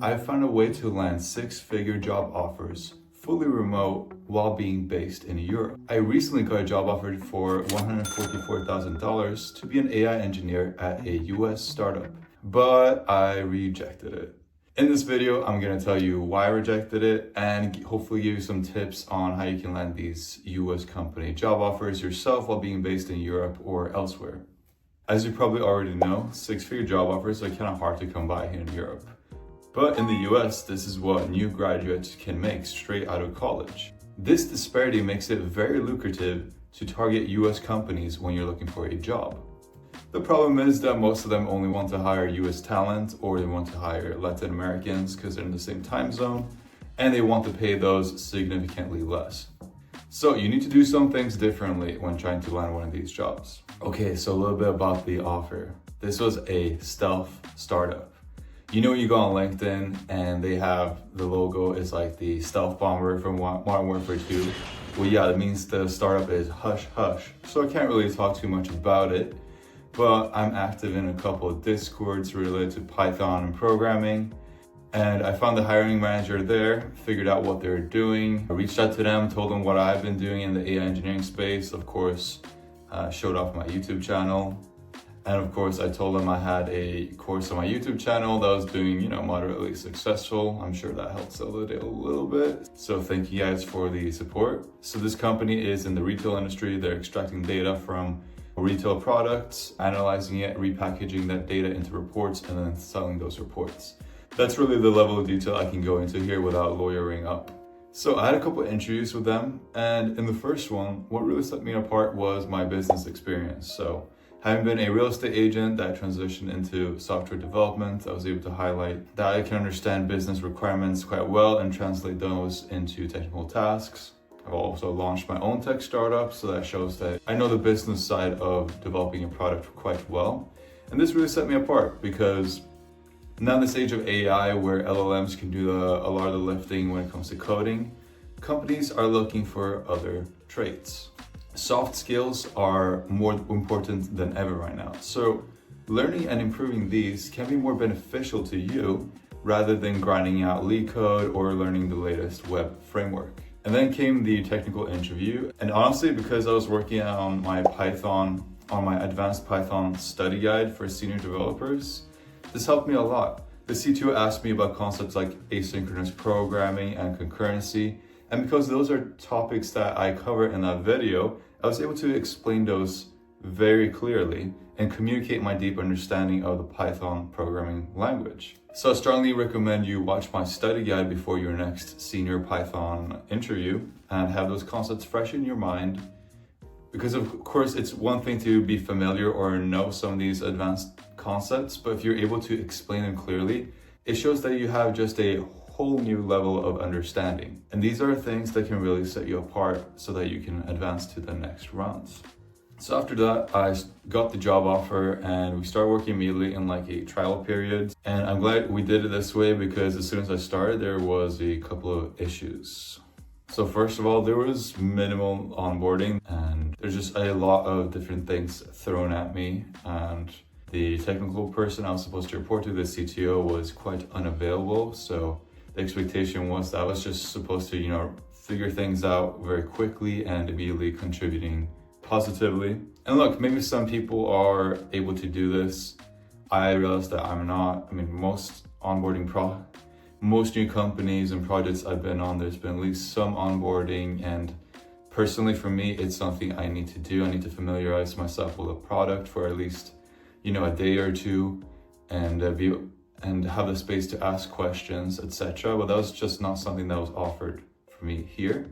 I found a way to land six-figure job offers, fully remote, while being based in Europe. I recently got a job offer for $144,000 to be an AI engineer at a US startup, but I rejected it. In this video, I'm going to tell you why I rejected it and hopefully give you some tips on how you can land these US company job offers yourself while being based in Europe or elsewhere. As you probably already know, six-figure job offers are kind of hard to come by here in Europe. But in the US, this is what new graduates can make straight out of college. This disparity makes it very lucrative to target US companies when you're looking for a job. The problem is that most of them only want to hire US talent, or they want to hire Latin Americans because they're in the same time zone, and they want to pay those significantly less. So you need to do some things differently when trying to land one of these jobs. Okay, so a little bit about the offer. This was a stealth startup. You know, you go on LinkedIn and they have the logo is like the stealth bomber from Modern Warfare 2. Well, yeah, it means the startup is hush hush. So I can't really talk too much about it, but I'm active in a couple of Discords related to Python and programming. And I found the hiring manager there, figured out what they're doing. I reached out to them, told them what I've been doing in the AI engineering space. Of course, showed off my YouTube channel. And of course, I told them I had a course on my YouTube channel that was doing, moderately successful. I'm sure that helped sell the deal a little bit. So thank you guys for the support. So this company is in the retail industry. They're extracting data from retail products, analyzing it, repackaging that data into reports, and then selling those reports. That's really the level of detail I can go into here without lawyering up. So I had a couple of interviews with them, and in the first one, what really set me apart was my business experience. So having been a real estate agent that transitioned into software development, I was able to highlight that I can understand business requirements quite well and translate those into technical tasks. I've also launched my own tech startup, so that shows that I know the business side of developing a product quite well. And this really set me apart because now in this age of AI where LLMs can do a lot of the lifting when it comes to coding, companies are looking for other traits. Soft skills are more important than ever right now. So learning and improving these can be more beneficial to you rather than grinding out leak code or learning the latest web framework. And then came the technical interview. And honestly, because I was working on my advanced Python study guide for senior developers, this helped me a lot. The CTO asked me about concepts like asynchronous programming and concurrency. And because those are topics that I cover in that video, I was able to explain those very clearly and communicate my deep understanding of the Python programming language. So I strongly recommend you watch my study guide before your next senior Python interview and have those concepts fresh in your mind. Because of course, it's one thing to be familiar or know some of these advanced concepts, but if you're able to explain them clearly, it shows that you have just a whole new level of understanding. And these are things that can really set you apart so that you can advance to the next rounds. So after that, I got the job offer and we started working immediately in like a trial period. And I'm glad we did it this way because as soon as I started, there was a couple of issues. So first of all, there was minimal onboarding and there's just a lot of different things thrown at me. And the technical person I was supposed to report to, the CTO, was quite unavailable. So the expectation was that I was just supposed to, figure things out very quickly and immediately contributing positively. And look, maybe some people are able to do this. I realized that I'm not. I mean, most new companies and projects I've been on, there's been at least some onboarding. And personally for me, it's something I need to do. I need to familiarize myself with a product for at least, a day or two and have the space to ask questions, etc. But that was just not something that was offered for me here.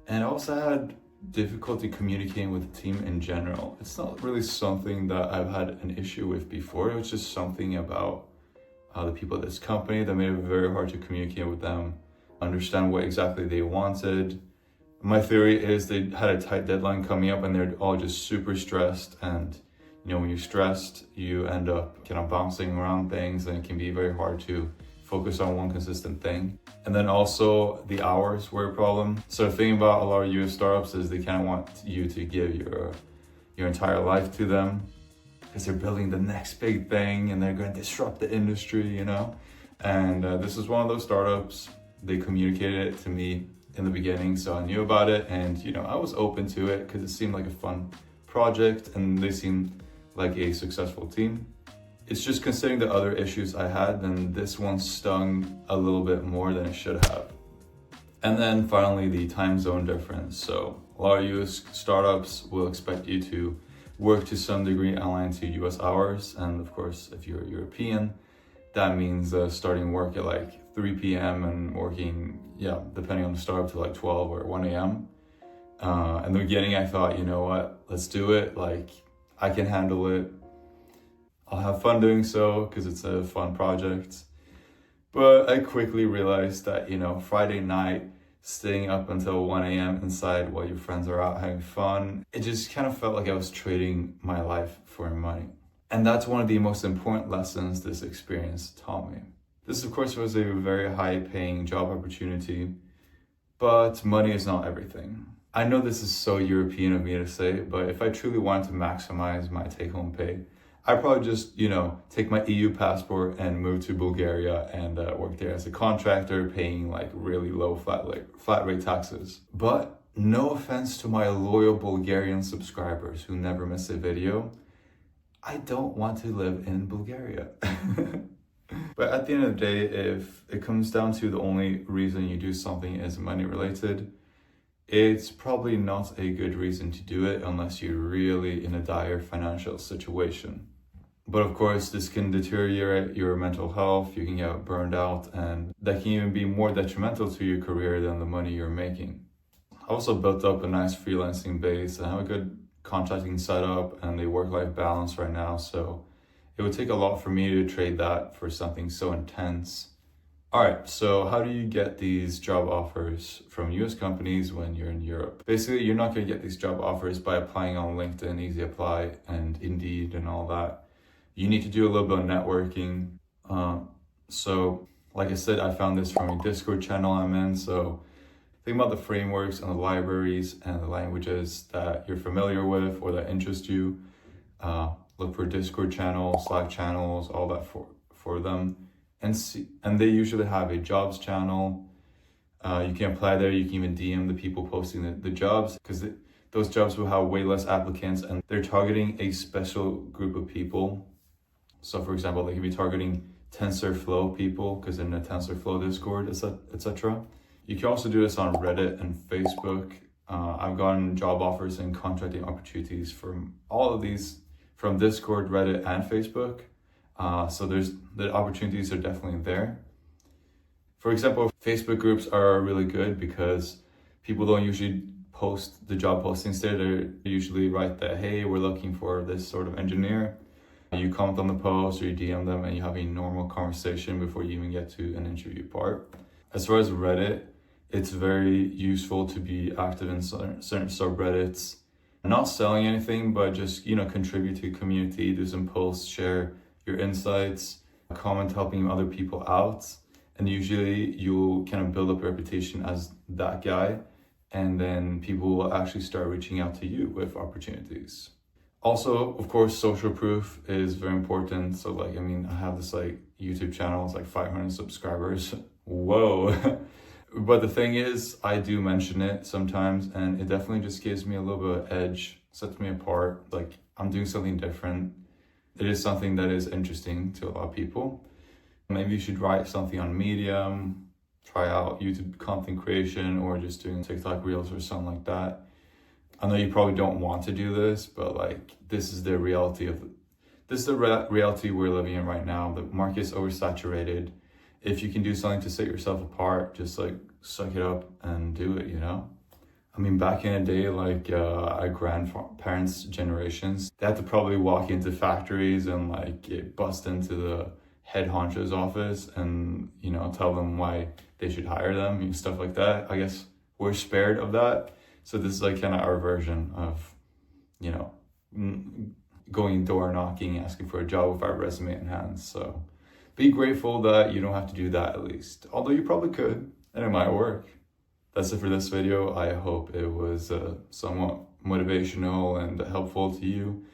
And I also had difficulty communicating with the team in general. It's not really something that I've had an issue with before. It was just something about the people at this company that made it very hard to communicate with them, understand what exactly they wanted. My theory is they had a tight deadline coming up and they're all just super stressed. And when you're stressed, you end up kind of bouncing around things and it can be very hard to focus on one consistent thing. And then also the hours were a problem. So the thing about a lot of US startups is they kind of want you to give your entire life to them because they're building the next big thing and they're going to disrupt the industry, And this is one of those startups. They communicated it to me in the beginning, so I knew about it, and I was open to it because it seemed like a fun project and they seemed like a successful team. It's just considering the other issues I had, then this one stung a little bit more than it should have. And then finally, the time zone difference. So a lot of US startups will expect you to work to some degree aligned to US hours. And of course, if you're European, that means starting work at like 3 p.m. and working, depending on the startup, to like 12 or 1 a.m. In the beginning, I thought, you know what, let's do it. Like, I can handle it. I'll have fun doing so because it's a fun project. But I quickly realized that, Friday night, staying up until 1 a.m. inside while your friends are out having fun, it just kind of felt like I was trading my life for money. And that's one of the most important lessons this experience taught me. This, of course, was a very high-paying job opportunity, but money is not everything. I know this is so European of me to say, but if I truly wanted to maximize my take-home pay, I'd probably just, take my EU passport and move to Bulgaria and work there as a contractor, paying like really low flat rate taxes. But no offense to my loyal Bulgarian subscribers who never miss a video, I don't want to live in Bulgaria. But at the end of the day, if it comes down to the only reason you do something is money related, it's probably not a good reason to do it unless you're really in a dire financial situation. But of course, this can deteriorate your mental health, you can get burned out, and that can even be more detrimental to your career than the money you're making. I also built up a nice freelancing base and have a good contracting setup and a work-life balance right now, so it would take a lot for me to trade that for something so intense. All right, so how do you get these job offers from US companies when you're in Europe? Basically, you're not going to get these job offers by applying on LinkedIn, Easy Apply, and Indeed and all that. You need to do a little bit of networking. So like I said, I found this from a Discord channel I'm in. So think about the frameworks and the libraries and the languages that you're familiar with or that interest you. Look for Discord channels, Slack channels, all that for them. And they usually have a jobs channel. You can apply there. You can even DM the people posting the jobs because those jobs will have way less applicants and they're targeting a special group of people. So for example, they could be targeting TensorFlow people because in the TensorFlow Discord, etc. You can also do this on Reddit and Facebook. I've gotten job offers and contracting opportunities from all of these, from Discord, Reddit, and Facebook. So the opportunities are definitely there. For example, Facebook groups are really good because people don't usually post the job postings there. They usually write that, hey, we're looking for this sort of engineer. You comment on the post or you DM them and you have a normal conversation before you even get to an interview part. As far as Reddit, it's very useful to be active in certain subreddits. Not selling anything, but just, contribute to the community, do some posts, share your insights, comment helping other people out. And usually you'll kind of build up a reputation as that guy. And then people will actually start reaching out to you with opportunities. Also, of course, social proof is very important. So I have this YouTube channel, it's 500 subscribers. Whoa. But the thing is, I do mention it sometimes and it definitely just gives me a little bit of edge, sets me apart. I'm doing something different. It is something that is interesting to a lot of people. Maybe you should write something on Medium, try out YouTube content creation or just doing TikTok reels or something like that. I know you probably don't want to do this, but this is the reality reality we're living in right now. The market is oversaturated. If you can do something to set yourself apart, just suck it up and do it, Back in the day, our grandparents' generations, they had to probably walk into factories and bust into the head honcho's office and, tell them why they should hire them and stuff like that. I guess we're spared of that. So this is kind of our version of, going door knocking, asking for a job with our resume in hand. So be grateful that you don't have to do that at least. Although you probably could, and it might work. That's it for this video. I hope it was somewhat motivational and helpful to you.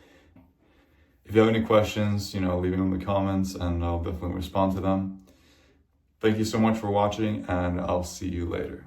If you have any questions, leave them in the comments and I'll definitely respond to them. Thank you so much for watching, and I'll see you later.